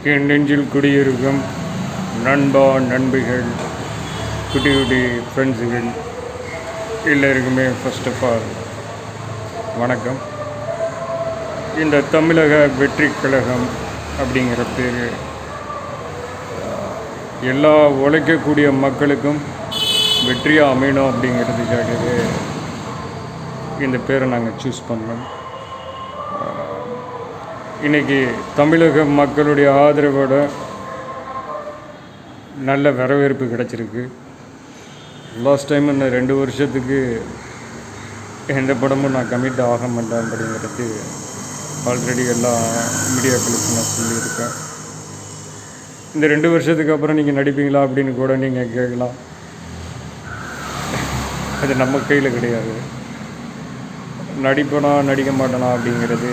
என் நெஞ்சில் குடியிருக்கும் நண்பா நண்பிகள் குட்டி குட்டி ஃப்ரெண்ட்ஸுகள் எல்லாருக்குமே ஃபர்ஸ்ட் ஆஃப் ஆல் வணக்கம். இந்த தமிழக வெற்றி கழகம் அப்படிங்கிற பேர் எல்லா உழைக்கக்கூடிய மக்களுக்கும் வெற்றியாக அமையணும் அப்படிங்கிறதுக்காகவே இந்த பேரை நாங்கள் சூஸ் பண்ணோம். இன்றைக்கி தமிழக மக்களுடைய ஆதரவோட நல்ல வரவேற்பு கிடச்சிருக்கு. லாஸ்ட் டைம் இந்த 2 வருஷத்துக்கு எந்த படமும் நான் கமிட் ஆக மாட்டேன் அப்படிங்கிறது ஆல்ரெடி எல்லா மீடியாக்களுக்கும் நான் சொல்லியிருக்கேன். இந்த 2 வருஷத்துக்கு அப்புறம் நீங்கள் நடிப்பீங்களா அப்படின்னு கூட நீங்கள் கேட்கலாம். அது நம்ம கையில் கிடையாது. நடிப்பனா நடிக்க மாட்டேனா அப்படிங்கிறது